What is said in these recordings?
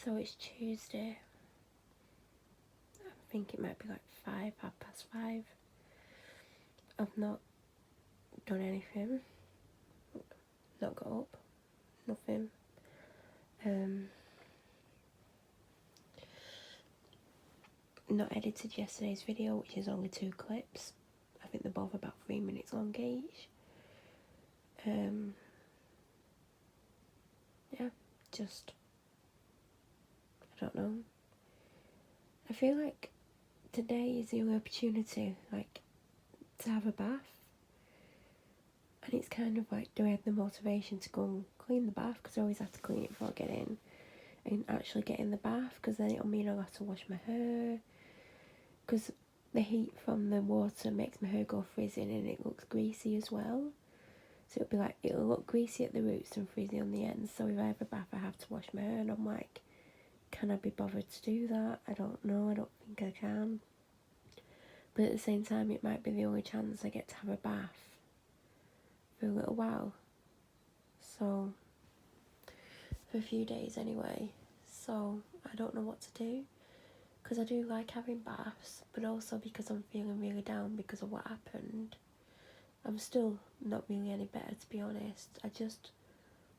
So it's Tuesday. I think it might be like 5:30. I've not done anything. Not got up. Nothing. Not edited yesterday's video, which is only 2 clips. I think they're both about 3 minutes long each. Yeah, just, I don't know. I feel like today is the only opportunity, to have a bath. And it's kind of like, do I have the motivation to go and clean the bath? Because I always have to clean it before I get in. And actually get in the bath, because then it'll mean I'll have to wash my hair. Because the heat from the water makes my hair go frizzing and it looks greasy as well. So it'll look greasy at the roots and frizzy on the ends. So if I have a bath, I have to wash my hair, and I'm like, can I be bothered to do that? I don't know, I don't think I can. But at the same time, it might be the only chance I get to have a bath for a little while. So, for a few days anyway. So, I don't know what to do. Because I do like having baths, but also because I'm feeling really down because of what happened. I'm still not really any better, to be honest. I just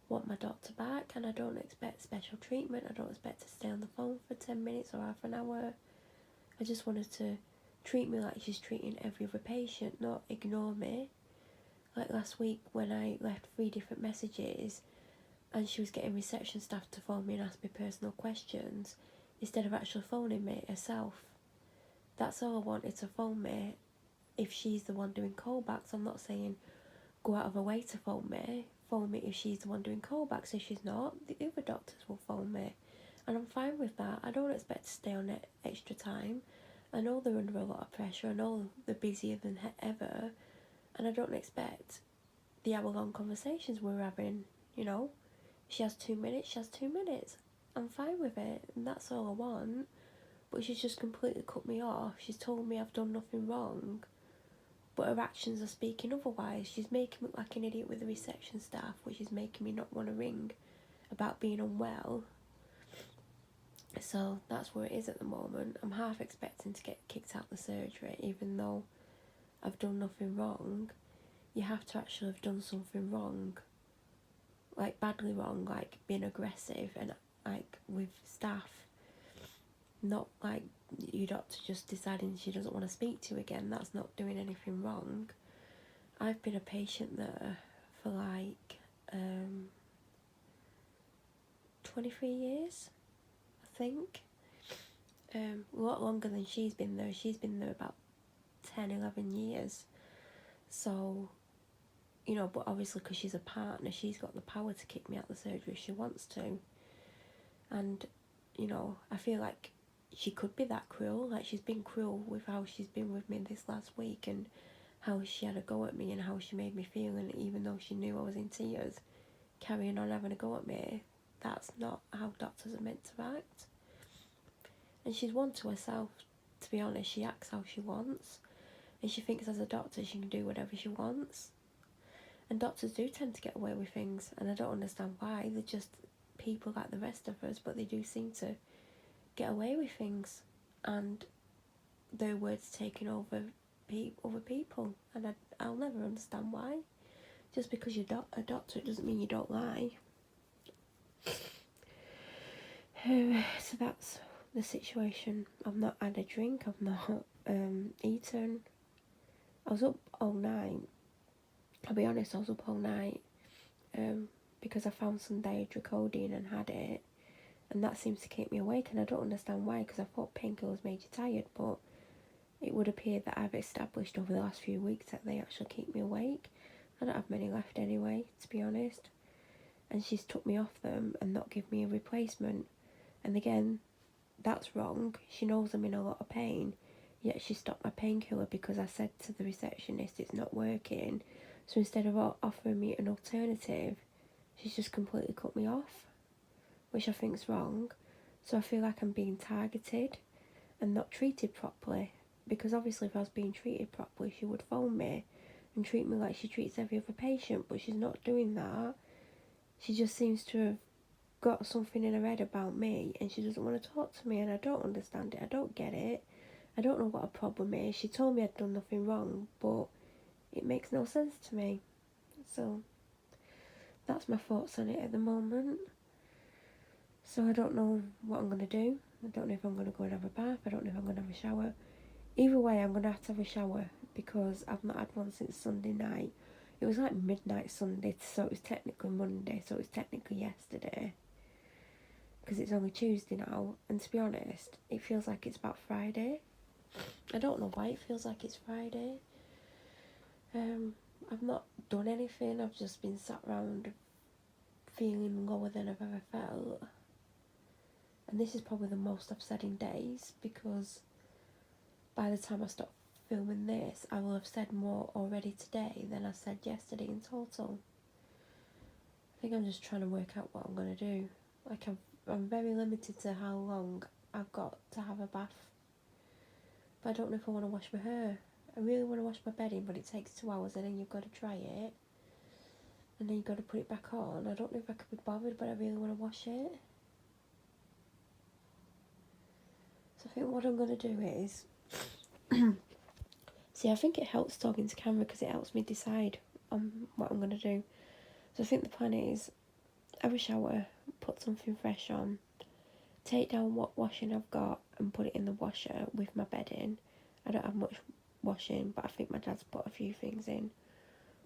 want my doctor back, and I don't expect special treatment. I don't expect to stay on the phone for 10 minutes or half an hour. I just wanted to treat me like she's treating every other patient, not ignore me. Like last week when I left 3 different messages and she was getting reception staff to phone me and ask me personal questions instead of actually phoning me herself. That's all I wanted, to phone me if she's the one doing callbacks. I'm not saying go out of her way to phone me. Phone me if she's the one doing callbacks. If she's not, the other doctors will phone me. And I'm fine with that. I don't expect to stay on it extra time. I know they're under a lot of pressure. I know they're busier than ever. And I don't expect the hour-long conversations we're having, you know. She has 2 minutes, she has 2 minutes. I'm fine with it, and that's all I want. But she's just completely cut me off. She's told me I've done nothing wrong, but her actions are speaking otherwise. She's making me look like an idiot with the reception staff, which is making me not want to ring about being unwell. So that's where it is at the moment. I'm half expecting to get kicked out of the surgery, even though I've done nothing wrong. You have to actually have done something wrong, like badly wrong, like being aggressive and like with staff. Not like your doctor just deciding she doesn't want to speak to you again. That's not doing anything wrong. I've been a patient there for 23 years, I think. A lot longer than she's been there. She's been there about 10, 11 years. So, you know, but obviously because she's a partner, she's got the power to kick me out of the surgery if she wants to. And, you know, I feel like she could be that cruel. Like, she's been cruel with how she's been with me this last week and how she had a go at me and how she made me feel. And even though she knew I was in tears, carrying on having a go at me, that's not how doctors are meant to act. And she's one to herself, to be honest. She acts how she wants, and she thinks as a doctor she can do whatever she wants. And doctors do tend to get away with things, and I don't understand why. They're just people like the rest of us, but they do seem to get away with things, and their words taking over other people, and I'll never understand why. Just because you're a doctor, it doesn't mean you don't lie. So that's the situation. I've not had a drink, I've not eaten. I was up all night. I'll be honest, I was up all night because I found some diadricodine and had it, and that seems to keep me awake, and I don't understand why, because I thought painkillers made you tired, but it would appear that I've established over the last few weeks that they actually keep me awake. I don't have many left anyway, to be honest. And she's took me off them and not give me a replacement. And again, that's wrong. She knows I'm in a lot of pain, yet she stopped my painkiller because I said to the receptionist it's not working. So instead of offering me an alternative, she's just completely cut me off, which I think's wrong. So I feel like I'm being targeted and not treated properly, because obviously if I was being treated properly, she would phone me and treat me like she treats every other patient, but she's not doing that. She just seems to have got something in her head about me and she doesn't want to talk to me, and I don't understand it. I don't get it. I don't know what her problem is. She told me I'd done nothing wrong, but it makes no sense to me. So that's my thoughts on it at the moment. So I don't know what I'm going to do. I don't know if I'm going to go and have a bath. I don't know if I'm going to have a shower. Either way, I'm going to have a shower because I've not had one since Sunday night. It was like midnight Sunday, so it was technically Monday, so it was technically yesterday. Because it's only Tuesday now, and to be honest, it feels like it's about Friday. I don't know why it feels like it's Friday. I've not done anything, I've just been sat around feeling lower than I've ever felt. And this is probably the most I've said in days, because by the time I stop filming this, I will have said more already today than I said yesterday in total. I think I'm just trying to work out what I'm going to do. Like, I'm very limited to how long I've got to have a bath. But I don't know if I want to wash my hair. I really want to wash my bedding, but it takes 2 hours and then you've got to dry it. And then you've got to put it back on. I don't know if I could be bothered, but I really want to wash it. So I think what I'm going to do is... See, I think it helps talking to camera because it helps me decide on what I'm going to do. So I think the plan is have a shower, put something fresh on, take down what washing I've got and put it in the washer with my bedding. I don't have much washing, but I think my dad's put a few things in.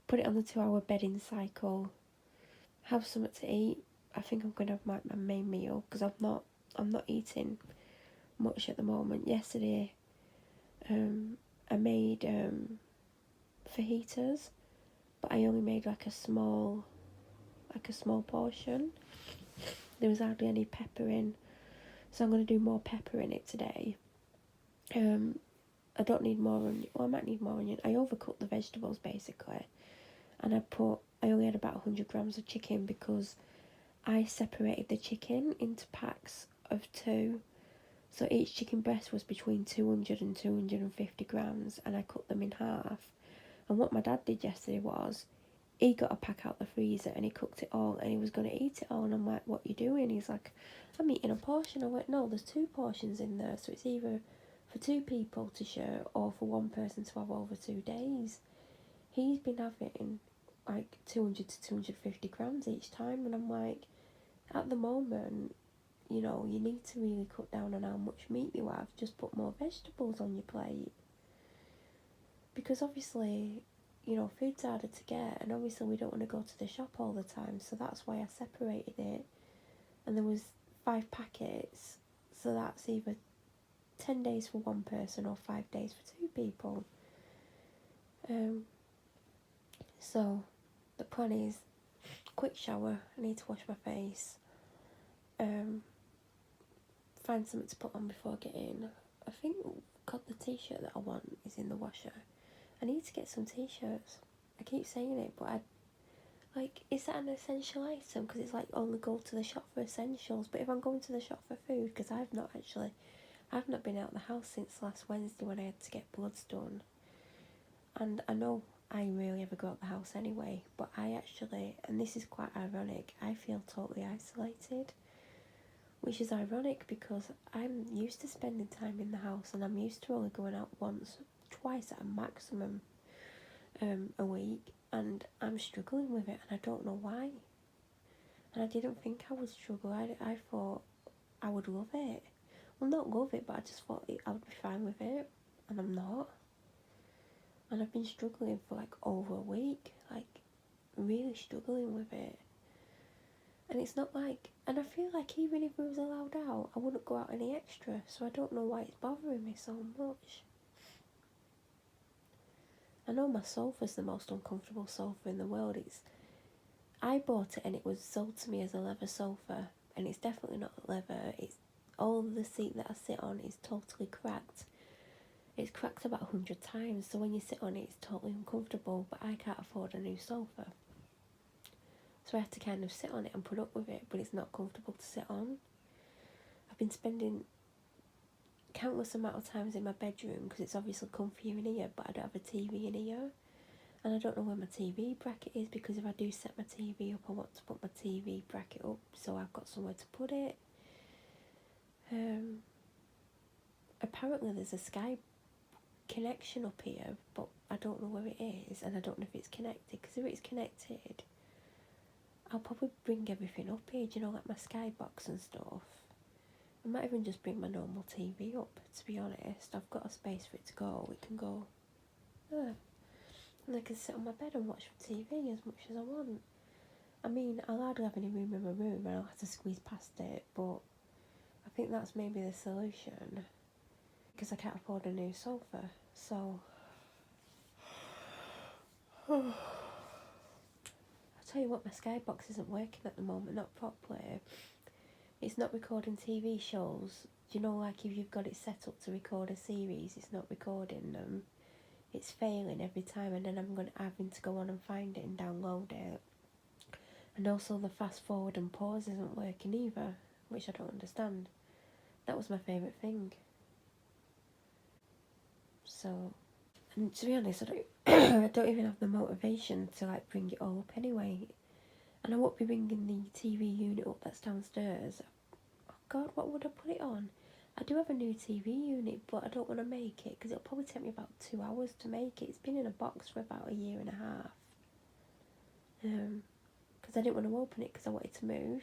Put it on the 2-hour bedding cycle. Have something to eat. I think I'm going to have my main meal because I'm not eating much at the moment. Yesterday, I made fajitas, but I only made like a small portion. There was hardly any pepper in, so I'm going to do more pepper in it today. I don't need more onion. Well, I might need more onion. I overcooked the vegetables basically, and I only had about 100 grams of chicken because I separated the chicken into packs of 2. So each chicken breast was between 200 and 250 grams, and I cut them in half. And what my dad did yesterday was, he got a pack out the freezer and he cooked it all and he was going to eat it all. And I'm like, what you doing? He's like, I'm eating a portion. I went, no, there's 2 portions in there. So it's either for 2 people to share or for 1 person to have over 2 days. He's been having like 200 to 250 grams each time. And I'm like, at the moment, you know, you need to really cut down on how much meat you have. Just put more vegetables on your plate. Because obviously, you know, food's harder to get, and obviously we don't want to go to the shop all the time, so that's why I separated it. And there was 5 packets, so that's either 10 days for 1 person or 5 days for 2 people. So the plan is quick shower. I need to wash my face. Find something to put on before I get in. I think the t-shirt that I want is in the washer. I need to get some t-shirts. I keep saying it, but is that an essential item? Because it's like only go to the shop for essentials. But if I'm going to the shop for food, because I've not been out of the house since last Wednesday when I had to get bloods done. And I know I rarely ever go out the house anyway, but I actually, and this is quite ironic, I feel totally isolated. Which is ironic because I'm used to spending time in the house and I'm used to only going out twice at a maximum a week, and I'm struggling with it and I don't know why. And I didn't think I would struggle. I thought I would love it. Well, not love it, but I just thought I would be fine with it, and I'm not. And I've been struggling for like over a week, like really struggling with it. And it's not like, and I feel like even if we was allowed out, I wouldn't go out any extra, so I don't know why it's bothering me so much. I know my sofa's the most uncomfortable sofa in the world. I bought it and it was sold to me as a leather sofa, and it's definitely not leather. It's all the seat that I sit on is totally cracked. It's cracked about 100 times, so when you sit on it, it's totally uncomfortable, but I can't afford a new sofa. So I have to kind of sit on it and put up with it, but it's not comfortable to sit on. I've been spending countless amount of times in my bedroom because it's obviously comfier in here, but I don't have a TV in here. And I don't know where my TV bracket is, because if I do set my TV up, I want to put my TV bracket up so I've got somewhere to put it. Apparently there's a Sky connection up here, but I don't know where it is, and I don't know if it's connected, because if it's connected, I'll probably bring everything up here, you know, like my Sky box and stuff. I might even just bring my normal TV up, to be honest. I've got a space for it to go. It can go there. And I can sit on my bed and watch TV as much as I want. I mean, I'll hardly have any room in my room and I'll have to squeeze past it, but I think that's maybe the solution, because I can't afford a new sofa. So I'll tell you what, my Skybox isn't working at the moment, not properly. It's not recording TV shows. You know, like if you've got it set up to record a series, it's not recording them. It's failing every time, and then I'm having to go on and find it and download it. And also the fast forward and pause isn't working either, which I don't understand. That was my favourite thing. So, and to be honest, I don't, I don't even have the motivation to like bring it all up anyway. And I won't be bringing the TV unit up that's downstairs. Oh God, what would I put it on? I do have a new TV unit, but I don't want to make it because it'll probably take me about 2 hours to make it. It's been in a box for about 1.5 years. Because I didn't want to open it because I wanted to move.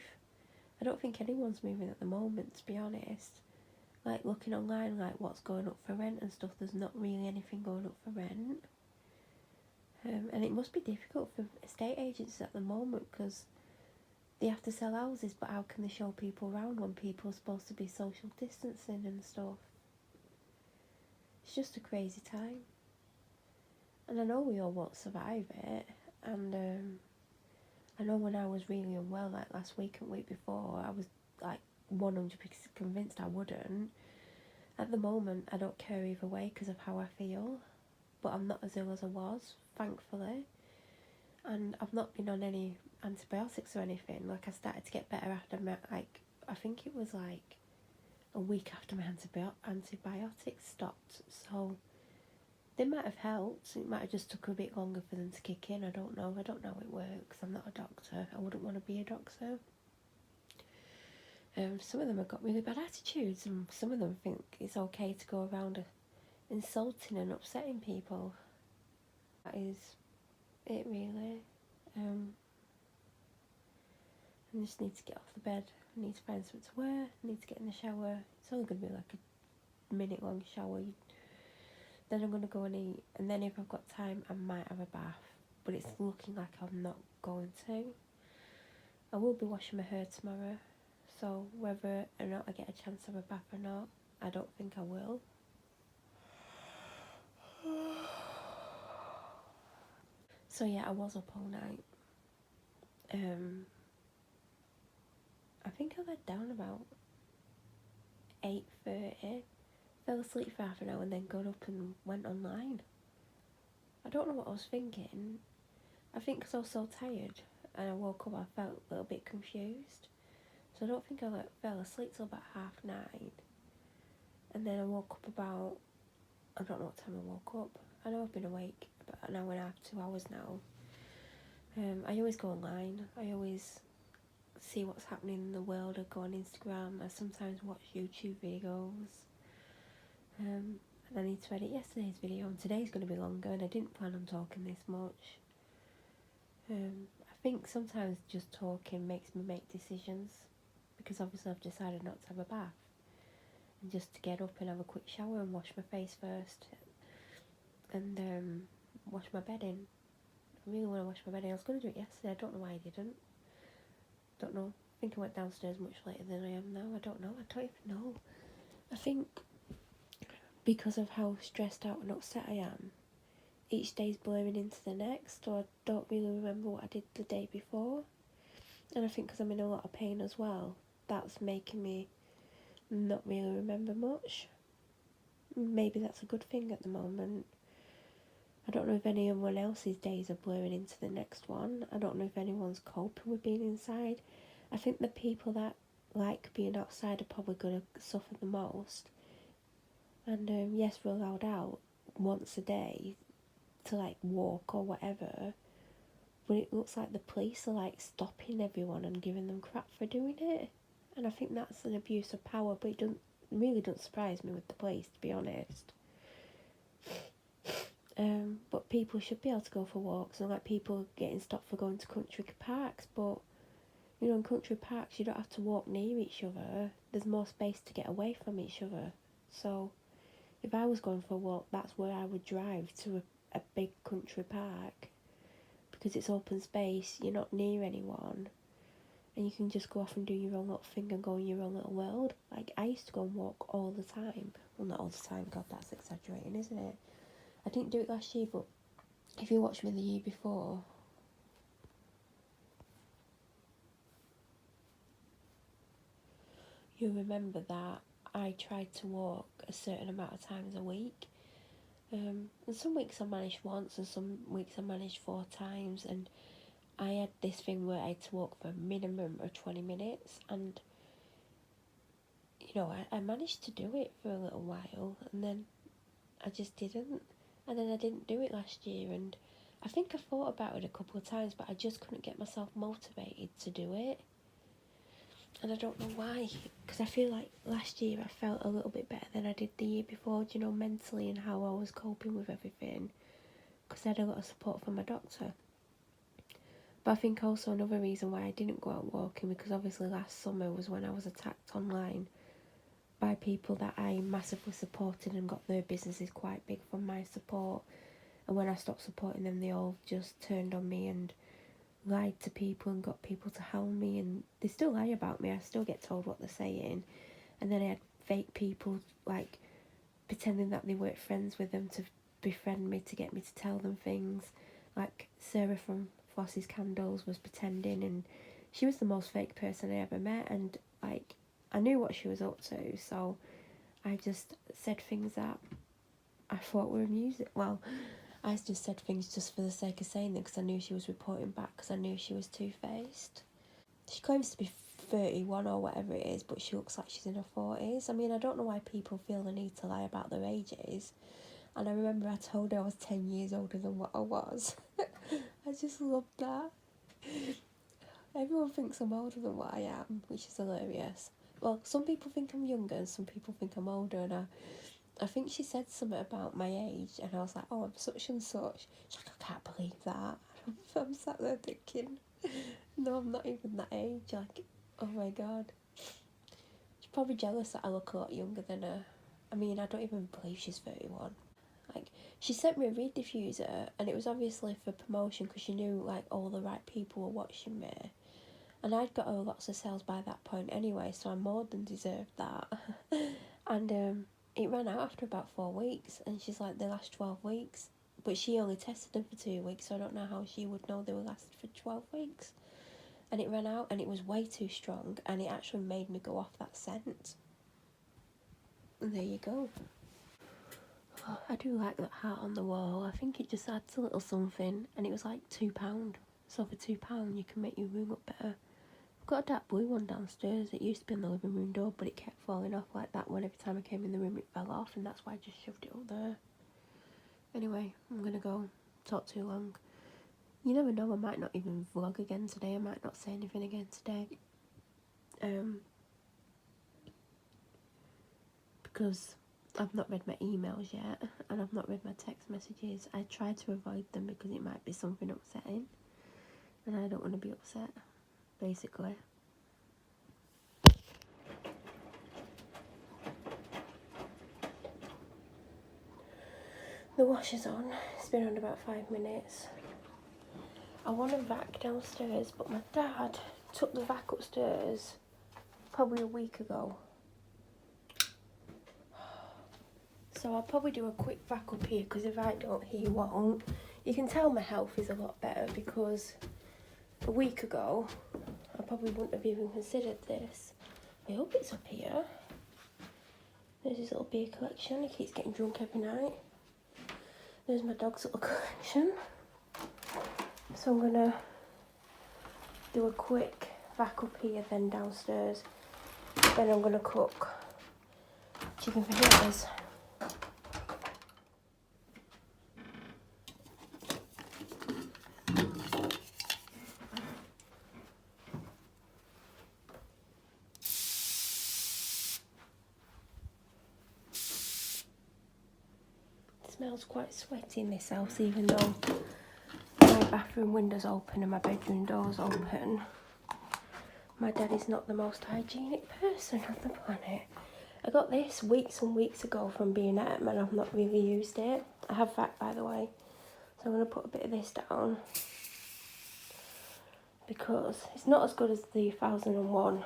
I don't think anyone's moving at the moment, to be honest. Like looking online, like what's going up for rent and stuff, there's not really anything going up for rent. And it must be difficult for estate agents at the moment because they have to sell houses, but how can they show people around when people are supposed to be social distancing and stuff? It's just a crazy time. And I know we all won't survive it. And I know when I was really unwell, like last week and week before, I was like 100% convinced I wouldn't. At the moment, I don't care either way because of how I feel. But I'm not as ill as I was, thankfully. And I've not been on any antibiotics or anything. Like, I started to get better after my, like, I think it was like a week after my antibiotics stopped. So they might have helped. It might have just took a bit longer for them to kick in. I don't know. I don't know how it works. I'm not a doctor. I wouldn't want to be a doctor. Some of them have got really bad attitudes, and some of them think it's okay to go around insulting and upsetting people. That is it, really. I just need to get off the bed. I need to find something to wear. I need to get in the shower. It's only going to be like a minute long shower. Then I'm going to go and eat, and then if I've got time, I might have a bath. But it's looking like I'm not going to. I will be washing my hair tomorrow, so whether or not I get a chance to have a bath or not, I don't think I will. So yeah, I was up all night. I think I led down about 8:30, fell asleep for half an hour and then got up and went online. I don't know what I was thinking. I think because I was so tired and I woke up, I felt a little bit confused. So I don't think I fell asleep till about 9:30. And then I woke up about, I don't know what time I woke up. I know I've been awake about an hour and a half, 2 hours now. I always go online. I always see what's happening in the world. I go on Instagram. I sometimes watch YouTube videos. And I need to edit yesterday's video, and today's going to be longer, and I didn't plan on talking this much. I think sometimes just talking makes me make decisions, because obviously I've decided not to have a bath, and just to get up and have a quick shower and wash my face first, and wash my bed in. I really want to wash my bed in. I was going to do it yesterday. I don't know why I didn't. Don't know. I think I went downstairs much later than I am now. I don't know. I don't even know. I think because of how stressed out and upset I am, each day's blurring into the next, or I don't really remember what I did the day before. And I think because I'm in a lot of pain as well, that's making me not really remember much. Maybe that's a good thing at the moment. I don't know if anyone else's days are blurring into the next one. I don't know if anyone's coping with being inside. I think the people that like being outside are probably going to suffer the most. And yes, we're allowed out once a day to like walk or whatever, but it looks like the police are like stopping everyone and giving them crap for doing it. And I think that's an abuse of power, but it really doesn't surprise me with the police, to be honest. But people should be able to go for walks, and like people getting stopped for going to country parks, but you know, in country parks you don't have to walk near each other. There's more space to get away from each other. So if I was going for a walk, that's where I would drive, to a big country park, because it's open space, you're not near anyone, and you can just go off and do your own little thing and go in your own little world. Like, I used to go and walk all the time. Well, not all the time, God, that's exaggerating, isn't it? I didn't do it last year, but if you watched me the year before, you'll remember that I tried to walk a certain amount of times a week. And some weeks I managed once, and some weeks I managed 4 times, and I had this thing where I had to walk for a minimum of 20 minutes, and you know, I managed to do it for a little while, and then I just didn't, and then I didn't do it last year, and I think I thought about it a couple of times, but I just couldn't get myself motivated to do it, and I don't know why, because I feel like last year I felt a little bit better than I did the year before, you know, mentally, and how I was coping with everything, because I had a lot of support from my doctor. But I think also another reason why I didn't go out walking, because obviously last summer was when I was attacked online by people that I massively supported and got their businesses quite big from my support. And when I stopped supporting them, they all just turned on me and lied to people and got people to hound me. And they still lie about me. I still get told what they're saying. And then I had fake people like pretending that they weren't friends with them to befriend me, to get me to tell them things. Like Sarah from Flossie's Candles was pretending, and she was the most fake person I ever met, and like I knew what she was up to, so I just said things that I thought were amusing. Well, I just said things just for the sake of saying them, because I knew she was reporting back, because I knew she was two-faced. She claims to be 31 or whatever it is, but she looks like she's in her 40s. I mean, I don't know why people feel the need to lie about their ages. And I remember I told her I was 10 years older than what I was. I just loved that. Everyone thinks I'm older than what I am, which is hilarious. Well, some people think I'm younger and some people think I'm older, and I think she said something about my age, and I was like, oh, I'm such and such. She's like, I can't believe that. I'm sat there thinking, no, I'm not even that age. Like, oh my God. She's probably jealous that I look a lot younger than her. I mean, I don't even believe she's 31. Like, she sent me a reed diffuser, and it was obviously for promotion, because she knew like all the right people were watching me, and I'd got her lots of sales by that point anyway, so I more than deserved that. And it ran out after about 4 weeks, and she's like, they last 12 weeks, but she only tested them for 2 weeks, so I don't know how she would know they were lasted for 12 weeks. And it ran out, and it was way too strong, and it actually made me go off that scent. And there you go. I do like that heart on the wall. I think it just adds a little something, and it was like £2. So for £2 you can make your room look better. I've got a dark blue one downstairs. It used to be in the living room door, but it kept falling off like that when every time I came in the room it fell off, and that's why I just shoved it up there. Anyway, I'm gonna go. Talk too long. You never know, I might not even vlog again today. I might not say anything again today. Because I've not read my emails yet, and I've not read my text messages. I try to avoid them because it might be something upsetting, and I don't want to be upset, basically. The wash is on. It's been on about 5 minutes. I want to vac downstairs, but my dad took the vac upstairs probably a week ago. So I'll probably do a quick vac up here, because if I don't, he won't. You can tell my health is a lot better, because a week ago I probably wouldn't have even considered this. I hope it's up here. There's his little beer collection. He keeps getting drunk every night. There's my dog's little collection. So I'm gonna do a quick vac up here, then downstairs. Then I'm gonna cook chicken fajitas. smells quite sweaty in this house, even though my bathroom window's open and my bedroom door's open. My dad is not the most hygienic person on the planet. I got this weeks and weeks ago from B&M and I've not really used it. I have that, by the way. So I'm going to put a bit of this down because it's not as good as the 1001.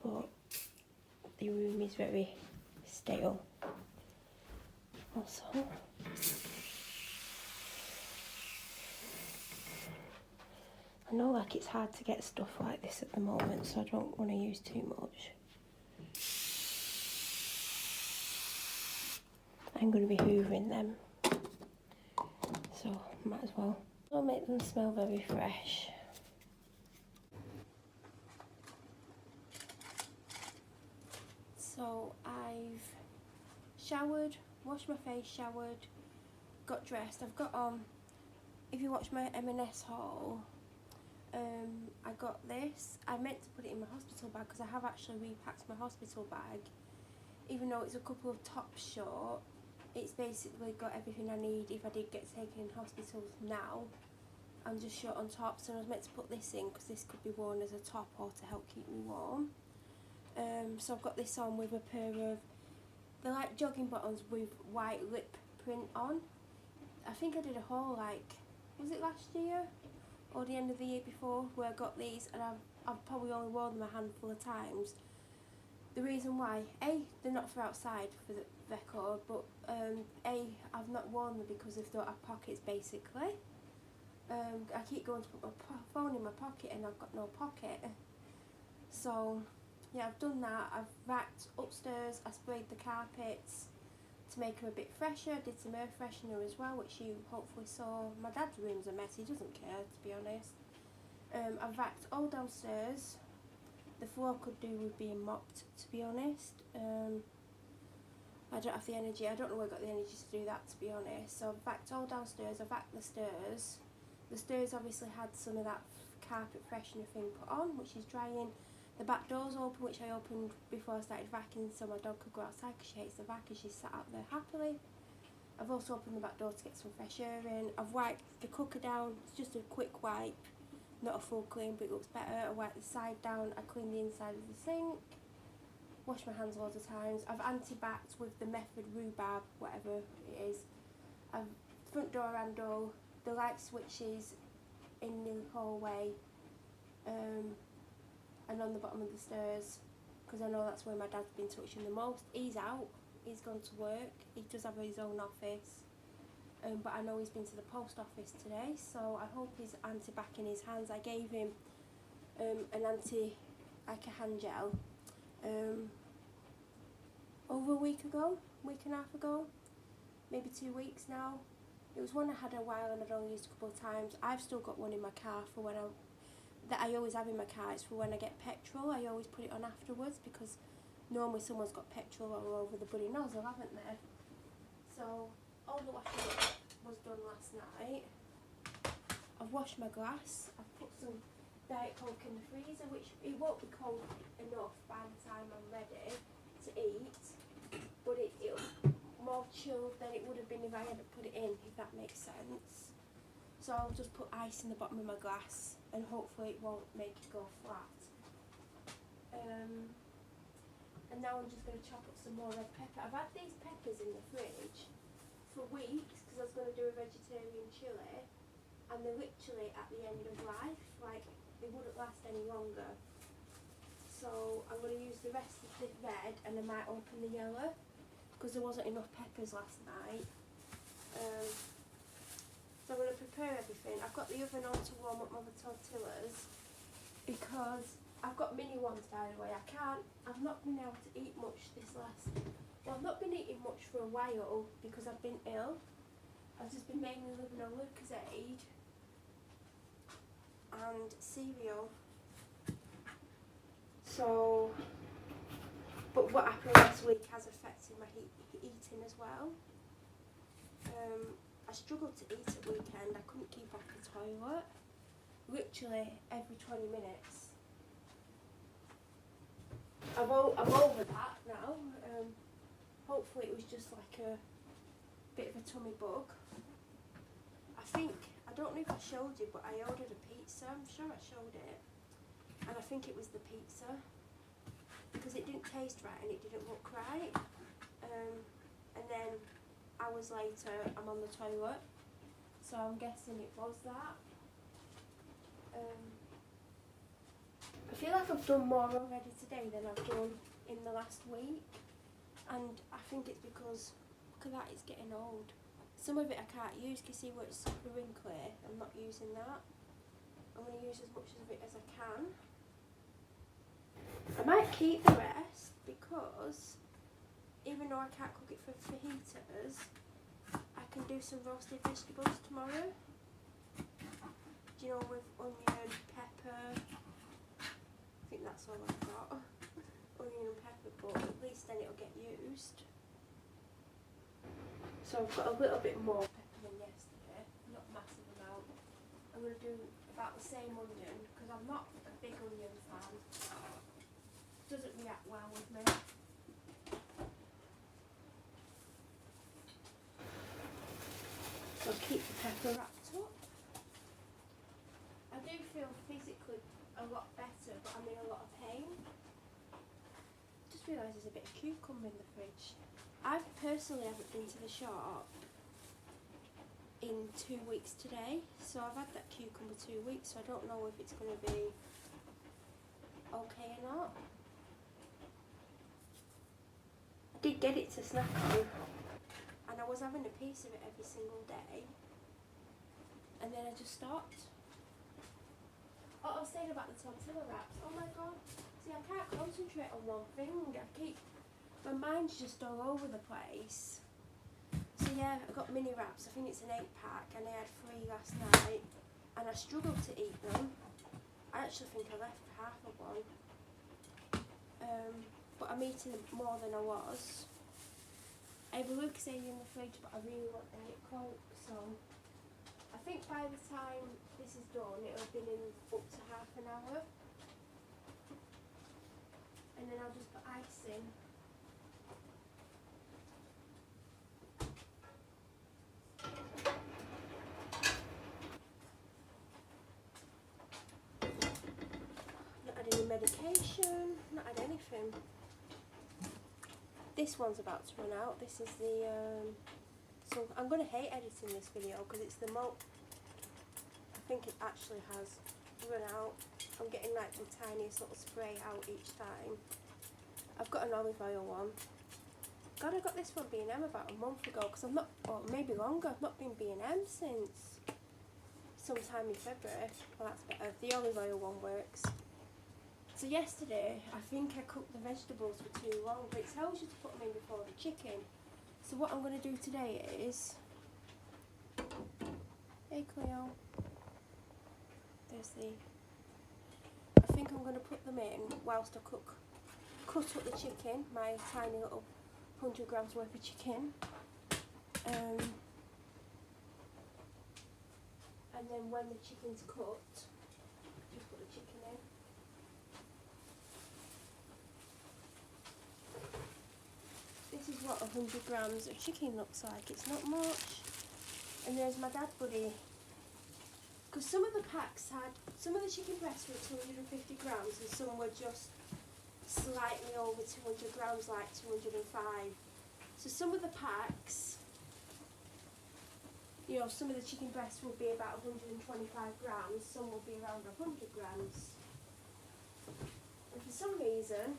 But the room is very stale. Also, I know like it's hard to get stuff like this at the moment, so I don't want to use too much. I'm going to be hoovering them, so might as well. I'll make them smell very fresh. So I've showered, washed my face, showered, got dressed. I've got on, if you watch my M&S haul, I got this. I meant to put it in my hospital bag because I have actually repacked my hospital bag. Even though it's a couple of tops short, it's basically got everything I need if I did get taken in hospital now. I'm just short on tops, and I was meant to put this in because this could be worn as a top or to help keep me warm. So I've got this on with a pair of, they're like jogging bottoms with white lip print on. I think I did a haul like, was it last year or the end of the year before, where I got these, and I've probably only worn them a handful of times. The reason why, A, they're not for outside for the record, but A, I've not worn them because they don't have pockets basically. I keep going to put my phone in my pocket and I've got no pocket. So yeah, I've done that. I've vacuumed upstairs, I sprayed the carpets to make them a bit fresher, did some air freshener as well, which you hopefully saw. My dad's room's a mess, he doesn't care, to be honest. I've vacuumed all downstairs. The floor could do with being mopped, to be honest. I don't have the energy, I don't know where I got the energy to do that, to be honest. So I've vacuumed all downstairs, I've vacuumed the stairs. The stairs obviously had some of that carpet freshener thing put on, which is drying. The back door's open, which I opened before I started vacuuming so my dog could go outside because she hates the vac and she's sat out there happily. I've also opened the back door to get some fresh air in. I've wiped the cooker down, it's just a quick wipe, not a full clean, but it looks better. I wiped the side down, I cleaned the inside of the sink, washed my hands loads of times. I've anti-backed with the Method rhubarb, whatever it is. I've front door handle, the light switches in the hallway, and on the bottom of the stairs, because I know that's where my dad's been touching the most. He's out, he's gone to work, he does have his own office, but I know he's been to the post office today, so I hope he's anti-back in his hands. I gave him an like a hand gel, over a week and a half ago, maybe 2 weeks now. It was one I had a while and I'd only used a couple of times. I've still got one in my car for when that I always have in my car. It's for when I get petrol. I always put it on afterwards because normally someone's got petrol all over the bloody nozzle, haven't they? So all the washing was done last night. I've washed my glass. I've put some Diet Coke in the freezer, which it won't be cold enough by the time I'm ready to eat, but it'll more chilled than it would have been if I hadn't put it in, if that makes sense. So I'll just put ice in the bottom of my glass and hopefully it won't make it go flat. And now I'm just going to chop up some more red pepper. I've had these peppers in the fridge for weeks because I was going to do a vegetarian chilli, and they're literally at the end of life, like they wouldn't last any longer. So I'm going to use the rest of the red and I might open the yellow because there wasn't enough peppers last night. So I'm going to prepare everything. I've got the oven on to warm up my tortillas because I've got mini ones, by the way. I've not been able to eat much well, I've not been eating much for a while because I've been ill. I've just been mainly living on Lucozade and cereal. So, but what happened last week has affected my eating as well. I struggled to eat at weekend. I couldn't keep off the toilet. Literally every 20 minutes. I'm over that now. Hopefully it was just like a bit of a tummy bug. I don't know if I showed you, but I ordered a pizza. I'm sure I showed it. And I think it was the pizza. Because it didn't taste right and it didn't look right. And then hours later, I'm on the toilet. So I'm guessing it was that. I feel like I've done more already today than I've done in the last week. And I think it's because, look at that, it's getting old. Some of it I can't use, can you see where it's super wrinkly? I'm not using that. I'm going to use as much of it as I can. I might keep the rest because even though I can't cook it for fajitas, I can do some roasted vegetables tomorrow. Do you know, with onion, pepper. I think that's all I've got. Onion and pepper, but at least then it'll get used. So I've got a little bit more pepper than yesterday, not a massive amount. I'm going to do about the same onion because I'm not a big onion fan. Doesn't react well with me. So I'll keep the pepper wrapped up. I do feel physically a lot better, but I'm in a lot of pain. Just realised there's a bit of cucumber in the fridge. I personally haven't been to the shop in 2 weeks today, so I've had that cucumber 2 weeks, so I don't know if it's going to be okay or not. I did get it to snack on, and I was having a piece of it every single day, and then I just stopped. Oh, I was saying about the tortilla wraps. Oh my god, see, I can't concentrate on one thing. My mind's just all over the place. So yeah, I got mini wraps. I think it's an 8-pack, and I had 3 last night, and I struggled to eat them. I actually think I left half of one. But I'm eating more than I was. I have a Lucozade in the fridge, but I really want Diet Coke, so I think by the time this is done, it'll have been in up to half an hour. And then I'll just put ice in. Not had any medication, not had anything. This one's about to run out. This is the, so I'm going to hate editing this video because it's the I think it actually has run out. I'm getting like the tiniest little spray out each time. I've got an olive oil one. God, I got this from B&M about a month ago because I'm not, or maybe longer, I've not been B&M since sometime in February. Well, that's better. The olive oil one works. So yesterday, I think I cooked the vegetables for too long, but it tells you to put them in before the chicken. So what I'm going to do today is, hey Cleo, there's the, I think I'm going to put them in whilst I cut up the chicken, my tiny little 100 grams worth of chicken. And then when the chicken's cooked, just put the chicken in. This is what 100 grams of chicken looks like. It's not much. And there's my dad buddy. Because some of the packs had, some of the chicken breasts were 250 grams and some were just slightly over 200 grams, like 205. So some of the packs, you know, some of the chicken breasts will be about 125 grams, some will be around 100 grams. And for some reason,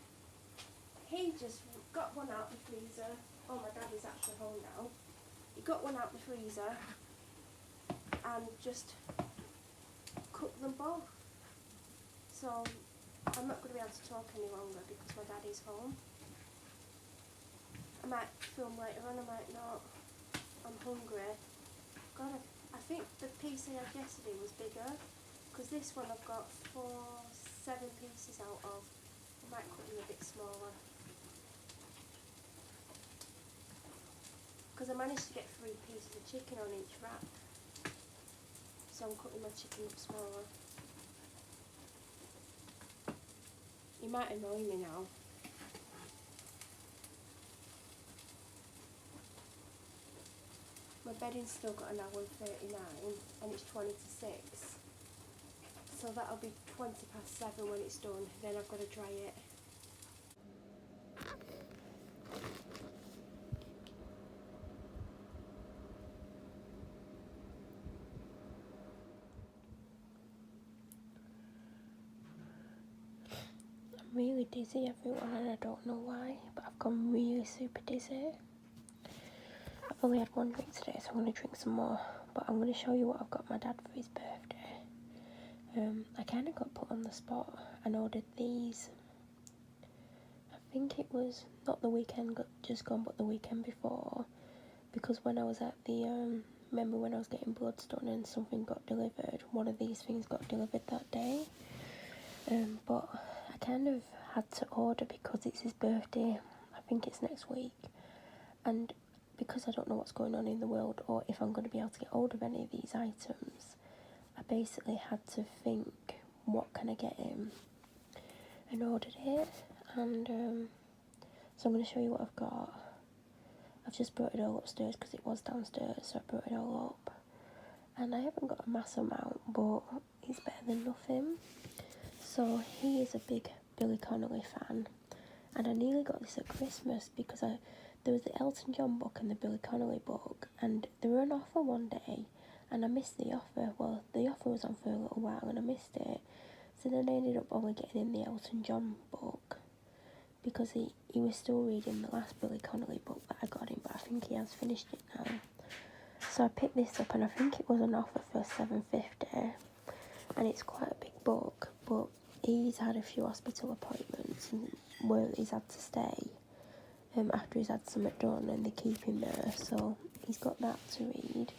he just got one out the freezer. Oh, my dad is actually home now. He got one out the freezer and just cooked them both. So I'm not going to be able to talk any longer because my dad is home. I might film later on, I might not. I'm hungry. God, I think the piece I had yesterday was bigger because this one I've got 7 pieces out of. I might cut them a bit smaller. Because I managed to get 3 pieces of chicken on each wrap. So I'm cutting my chicken up smaller. You might annoy me now. my bedding's still got an hour and 39 and it's 20 to 6. So that'll be 20 past 7 when it's done. Then I've got to dry it. I'm really dizzy, everyone, and I don't know why, but I've gone really super dizzy. I've only had one drink today, so I'm going to drink some more. But I'm going to show you what I've got my dad for his birthday. I kind of got put on the spot and ordered these. I think it was not the weekend just gone, but the weekend before. Because when I was at the, remember when I was getting bloods done and something got delivered, one of these things got delivered that day. But I kind of had to order because it's his birthday. I think it's next week. And because I don't know what's going on in the world or if I'm going to be able to get hold of any of these items, I basically had to think, what can I get him? And ordered it. And so I'm going to show you what I've got. I've just brought it all upstairs because it was downstairs, so I brought it all up. And I haven't got a mass amount, but it's better than nothing. So he is a big Billy Connolly fan. And I nearly got this at Christmas because there was the Elton John book and the Billy Connolly book, and they were on offer one day, and I missed the offer. Well, the offer was on for a little while, and I missed it. So then I ended up only getting in the Elton John book because he was still reading the last Billy Connolly book that I got him, but I think he has finished it now. So I picked this up, and I think it was on offer for $7.50, and it's quite a big book, but he's had a few hospital appointments and where he's had to stay after he's had something done, and they keep him there, so he's got that to read.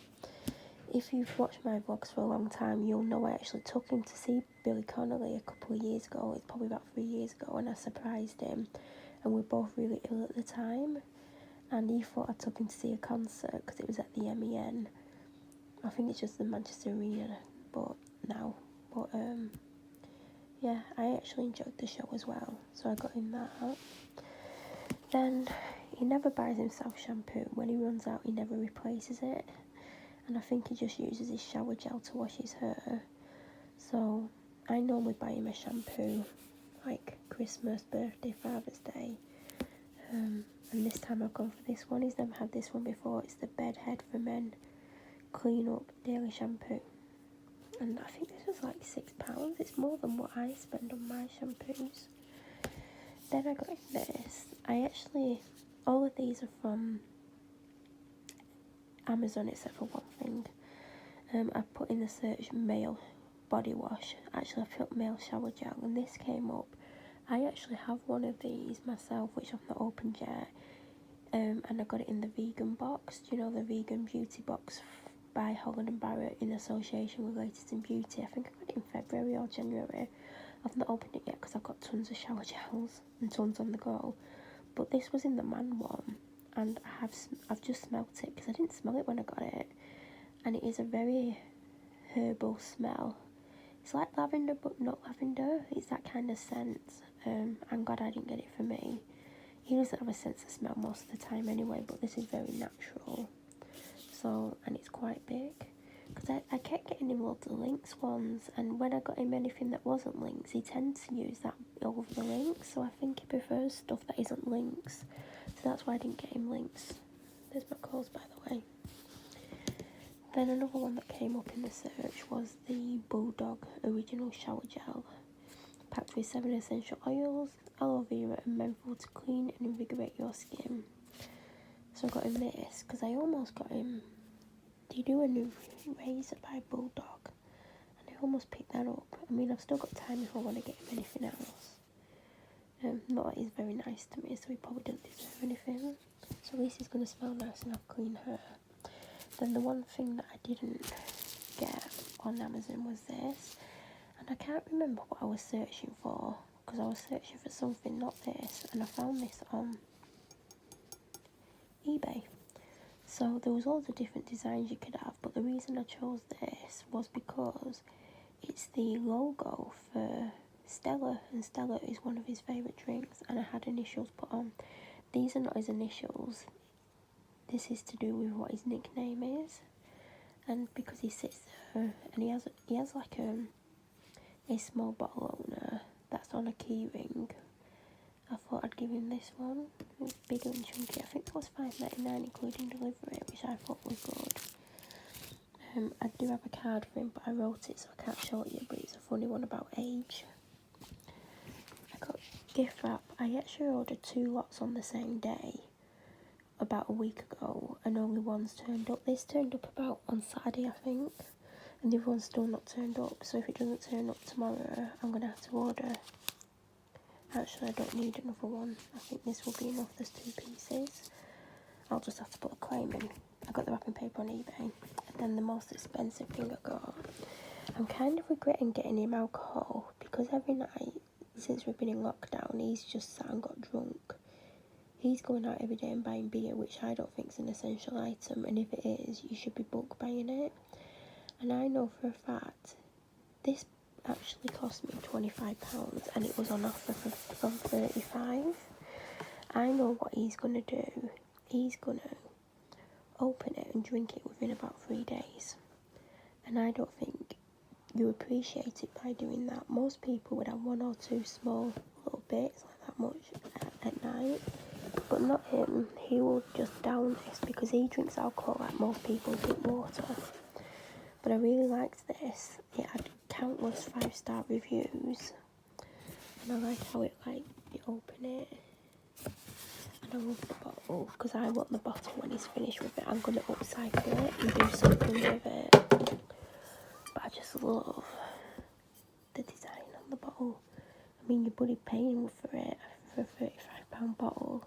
If you've watched my vlogs for a long time, you'll know I actually took him to see Billy Connolly a couple of years ago. It's probably about 3 years ago, and I surprised him, and we were both really ill at the time, and he thought I took him to see a concert because it was at the MEN. I think it's just the Manchester Arena, but yeah, I actually enjoyed the show as well, so I got him that. Then he never buys himself shampoo. When he runs out, he never replaces it, and I think he just uses his shower gel to wash his hair. So I normally buy him a shampoo like Christmas, birthday, Father's Day, and this time I've gone for this one. He's never had this one before. It's the Bed Head for Men Clean Up Daily Shampoo, and I think this was like £6. It's more than what I spend on my shampoos. Then I got him this. All of these are from Amazon except for one thing. I put in the search male body wash. Actually, I put male shower gel, and this came up. I actually have one of these myself, which I've not opened yet. And I got it in the vegan box. Do you know the vegan beauty box by Holland & Barrett in association with Latest in Beauty? I think I got it in February or January. I've not opened it yet because I've got tons of shower gels and tons on the go. But this was in the man one, and I've just smelt it because I didn't smell it when I got it, and it is a very herbal smell. It's like lavender, but not lavender. It's that kind of scent. I'm glad I didn't get it for me. He doesn't have a sense of smell most of the time anyway, but this is very natural. So, and it's quite big. Because I kept getting him loads of Lynx ones, and when I got him anything that wasn't Lynx, he tends to use that over the Lynx, so I think he prefers stuff that isn't Lynx. So that's why I didn't get him Lynx. There's my clothes, by the way. Then another one that came up in the search was the Bulldog Original Shower Gel, packed with 7 essential oils, aloe vera and menthol to clean and invigorate your skin. So I got him this, because I almost got him, they do a new razor by Bulldog, and I almost picked that up. I mean, I've still got time if I want to get him anything else. Not that he's very nice to me, so he probably doesn't deserve anything. So at least he's going to smell nice and have clean hair. Then the one thing that I didn't get on Amazon was this, and I can't remember what I was searching for, because I was searching for something, not this, and I found this on eBay. So there was all the different designs you could have, but the reason I chose this was because it's the logo for Stella, and Stella is one of his favourite drinks, and I had initials put on. These are not his initials. this is to do with what his nickname is, and because he sits there and he has like a small bottle opener that's on a key ring. I thought I'd give him this one. It's bigger and chunky. I think that was $5.99 including delivery, which I thought was good. I do have a card for him, but I wrote it so I can't show it you, but it's a funny one about age. I got gift wrap. I actually ordered 2 lots on the same day about a week ago, and only one's turned up. This turned up about on Saturday, I think, and the other one's still not turned up. So if it doesn't turn up tomorrow, I'm going to have to order. Actually, I don't need another one. I think this will be enough. There's 2 pieces. I'll just have to put a claim in. I got the wrapping paper on eBay. And then the most expensive thing I got, I'm kind of regretting getting him alcohol, because every night since we've been in lockdown, he's just sat and got drunk. He's going out every day and buying beer, which I don't think is an essential item, and if it is, you should be bulk buying it. And I know for a fact, this actually cost me £25 and it was on offer from £35. I know what he's going to do. He's going to open it and drink it within about 3 days. And I don't think you appreciate it by doing that. Most people would have 1 or 2 small little bits, like that much, at night. But not him. He will just down this because he drinks alcohol like most people drink water. But I really liked this. It had countless 5-star reviews. And I like how it, like, you open it. And I love the bottle, because I want the bottle when he's finished with it. I'm going to upcycle it and do something with it. But I just love the design on the bottle. I mean, you're bloody paying for it for a £35 bottle.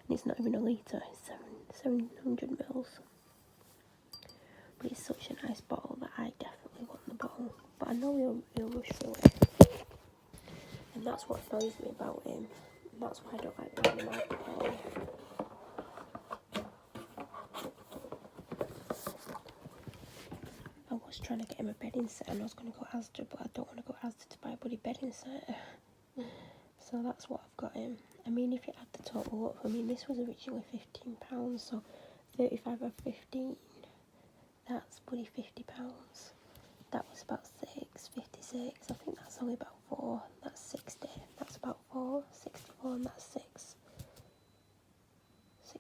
And it's not even a litre, it's 700 mils. But it's such a nice bottle that I definitely want the bottle. But I know he'll rush through it. And that's what annoys me about him. And that's why I don't like buying him alcohol. I was trying to get him a bedding set and I was going to go Asda, but I don't want to go Asda to buy a bloody bedding set. So that's what I've got him. I mean, if you add the total up, I mean, this was originally £15, so 35 or 15, that's bloody £50. That was about 56. I think that's only about 4. That's 60. That's about 4. 64, and that's 6. £60.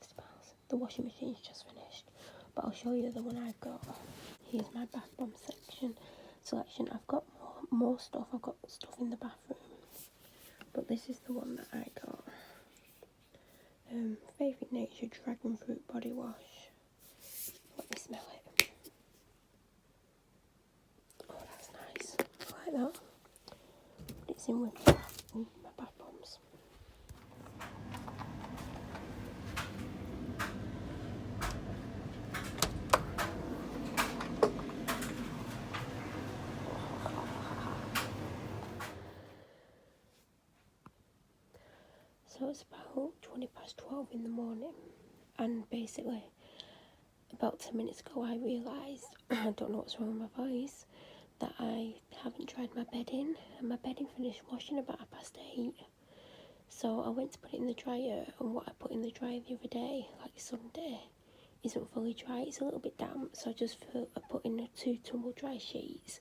The washing machine's just finished, but I'll show you the one I've got. Here's my bath bomb selection. I've got more stuff. I've got stuff in the bathroom, but this is the one that I got. Faith in Nature Dragon Fruit Body Wash. Let me smell it. Oh, that's nice. I like that. But it's in with my bath bombs. So it's about 12 in the morning, and basically about 10 minutes ago I realised, I don't know what's wrong with my voice, that I haven't dried my bedding, and my bedding finished washing about 8:30. So I went to put it in the dryer, and what I put in the dryer the other day, like Sunday, isn't fully dry. It's a little bit damp, so I put in 2 tumble dry sheets,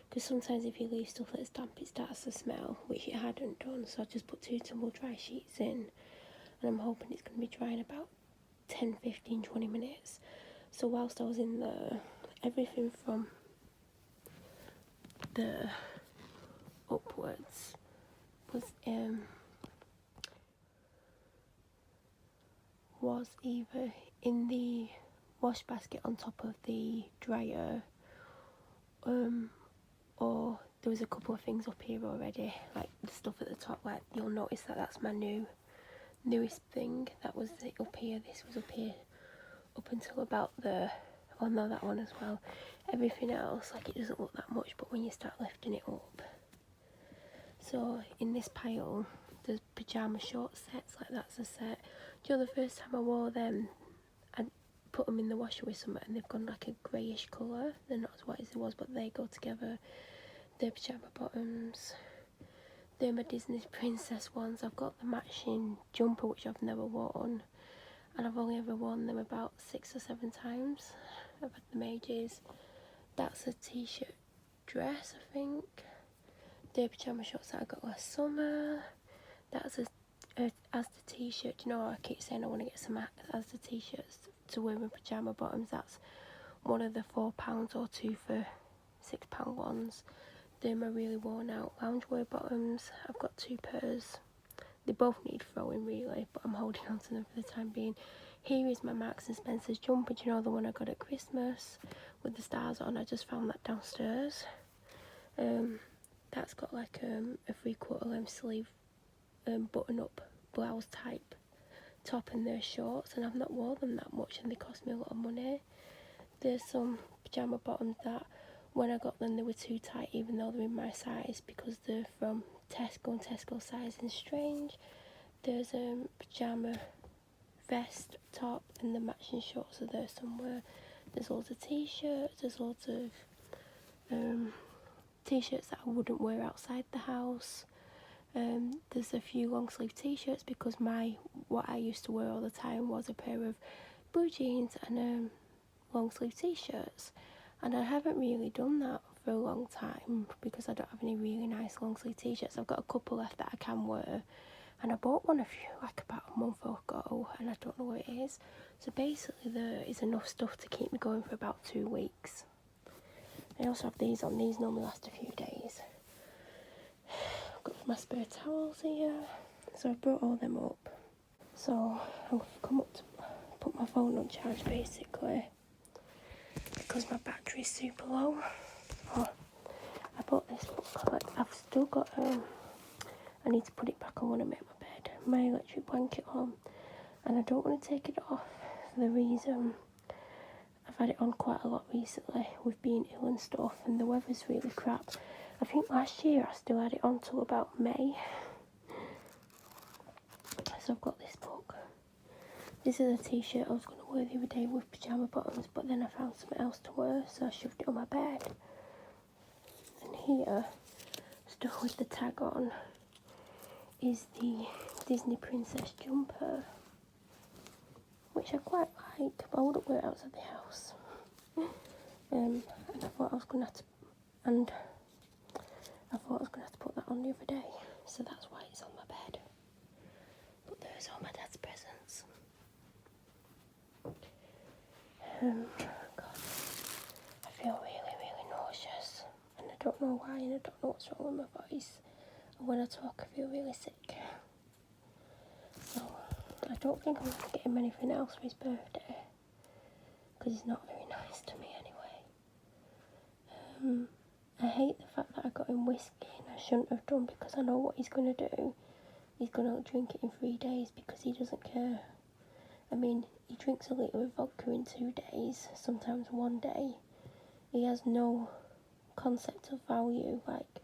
because sometimes if you leave stuff that's damp it starts to smell, which it hadn't done. So I just put 2 tumble dry sheets in, and I'm hoping it's going to be dry in about 10, 15, 20 minutes. So whilst I was in there, everything from the upwards was either in the wash basket on top of the dryer, or there was a couple of things up here already, like the stuff at the top. Like, you'll notice that that's my newest thing. That was it up here. This was up here up until about the, oh no, that one as well. Everything else, like, it doesn't look that much, but when you start lifting it up. So in this pile there's pyjama short sets, like that's a set. Do you know the first time I wore them, I put them in the washer with something and they've gone like a greyish colour. They're not as white as it was, but they go together. They're pyjama bottoms. They're my Disney princess ones. I've got the matching jumper, which I've never worn. and I've only ever worn them about 6 or 7 times. I've had them ages. That's a t-shirt dress, I think. The pyjama shorts that I got last summer. That's a as the t-shirt. You know, I keep saying I want to get some as the t-shirts to wear with pyjama bottoms. That's one of the £4 or 2 for £6 ones. They're my really worn out loungewear bottoms. I've got 2 pairs. They both need throwing really, but I'm holding on to them for the time being. Here is my Marks and Spencer's jumper. Do you know the one I got at Christmas with the stars on? I just found that downstairs. That's got like a 3/4 length sleeve button up blouse type top, and they're shorts, and I've not worn them that much and they cost me a lot of money. There's some pyjama bottoms that when I got them they were too tight, even though they're in my size, because they're from Tesco and Tesco sizing strange. There's a pyjama vest top and the matching shorts are there somewhere. There's loads of t-shirts, there's loads of t-shirts that I wouldn't wear outside the house. There's a few long sleeve t-shirts because what I used to wear all the time was a pair of blue jeans and long sleeve t-shirts, and I haven't really done that for a long time because I don't have any really nice long sleeve t-shirts. I've got a couple left that I can wear, and I bought one about a month ago and I don't know what it is. So basically there is enough stuff to keep me going for about 2 weeks. I also have these on. These normally last a few days. I've got my spare towels here, so I've brought all them up. So I've come up to put my phone on charge basically because my battery's super low. Oh, I bought this book, like I've still got I need to put it back on when I make my bed, my electric blanket on, and I don't want to take it off for the reason I've had it on quite a lot recently with being ill and stuff, and the weather's really crap. I think last year I still had it on till about May. So I've got this book. This is a t-shirt I was going to wear the other day with pyjama bottoms, but then I found something else to wear, so I shoved it on my bed. And here, still with the tag on, is the Disney Princess jumper, which I quite like, but I wouldn't wear it outside the house. And I thought I was going to have to, put that on the other day, so that's why it's on my bed. But there's all my dad's presents. God, I feel really, really nauseous, and I don't know why, and I don't know what's wrong with my voice. And when I talk, I feel really sick. So I don't think I'm going to get him anything else for his birthday, because he's not very nice to me anyway. I hate the fact that I got him whiskey, and I shouldn't have done, because I know what he's going to do. He's going to drink it in 3 days because he doesn't care. I mean, he drinks a litre of vodka in 2 days, sometimes 1 day. He has no concept of value. Like,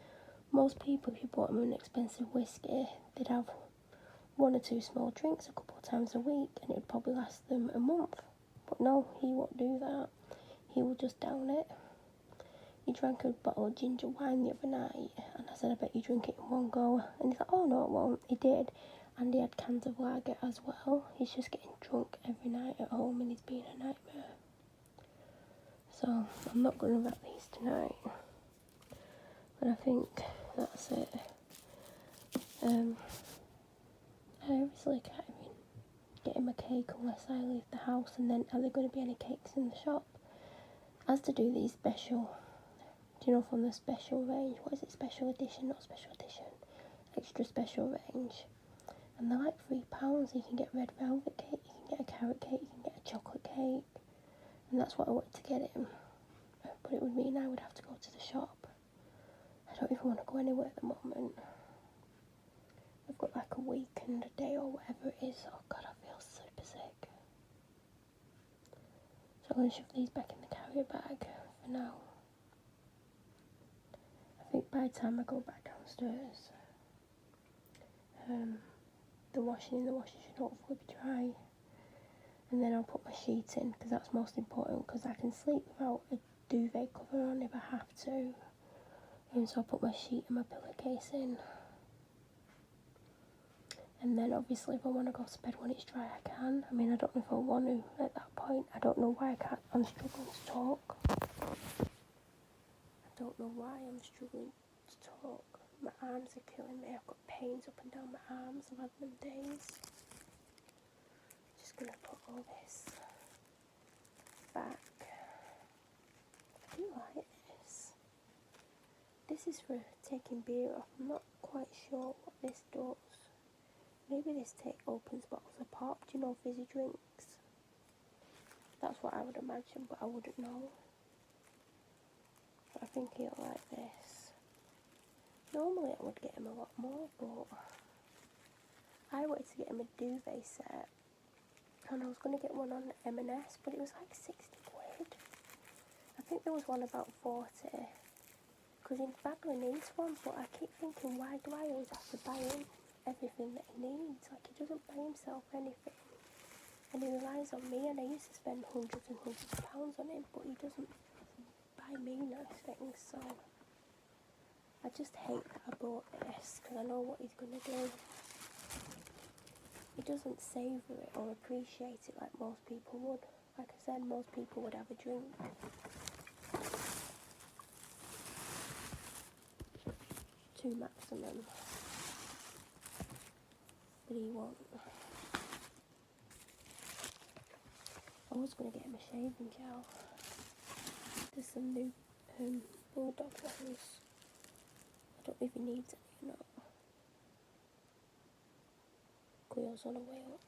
most people, if you bought them an expensive whiskey, they'd have 1 or 2 small drinks a couple of times a week, and it would probably last them a month. But no, he won't do that. He will just down it. He drank a bottle of ginger wine the other night, and I said, I bet you drink it in one go. And he's like, oh no, it won't. He did. And he had cans of lager as well. He's just getting drunk every night at home, and he's being a nightmare. So I'm not going to wrap these tonight. But I think that's it. I obviously can't even get him a cake unless I leave the house, and then are there going to be any cakes in the shop? As to do these special, do you know, from the special range, what is it, special edition, not special edition, extra special range, and they're like £3. You can get red velvet cake, you can get a carrot cake, you can get a chocolate cake, and that's what I wanted to get him, but it would mean I would have to go to the shop. I don't even want to go anywhere at the moment. I've got like a week and a day or whatever it is. Oh god, I feel super sick. So I'm going to shove these back in the carrier bag for now. I think by the time I go back downstairs, the washing in the washer should hopefully be dry. And then I'll put my sheet in, because that's most important, because I can sleep without a duvet cover on if I have to. And so I'll put my sheet and my pillowcase in. And then obviously if I want to go to bed when it's dry, I can. I mean, I don't know if I want to at that point. I don't know why I can't. I'm struggling to talk. I don't know why I'm struggling to talk. My arms are killing me. I've got pains up and down my arms. I've had them days. Just going to put all this back. I do like this. This is for taking beer off. I'm not quite sure what this does. Maybe this opens bottles of pop, do you know, fizzy drinks? That's what I would imagine, but I wouldn't know. But I think he'll like this. Normally I would get him a lot more, but I wanted to get him a duvet set. And I was going to get one on M&S, but it was like 60 quid. I think there was one about 40. Because he badly needs one, but I keep thinking, why do I always have to buy him everything that he needs? Like, he doesn't buy himself anything. And he relies on me, and I used to spend hundreds and hundreds of pounds on him, but he doesn't buy me nice things, so I just hate that I bought this, because I know what he's going to do. He doesn't savour it or appreciate it like most people would. Like I said, most people would have a drink. Two maximum. But he won't. I was going to get him a shaving gel. There's some new bulldog ones. I don't know if he needs any or not. Quill's on the way up.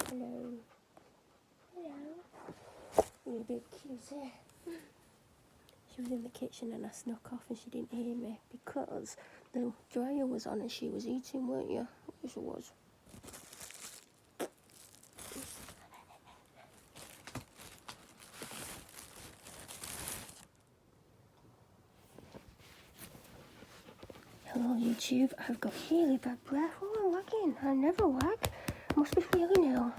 Hello. Hello. You're a bit cute. She was in the kitchen and I snuck off and she didn't hear me because the dryer was on and she was eating, weren't you? Yes, she was. Hello YouTube, I've got really bad breath. Oh, I'm lagging. I never lag. I must be feeling ill.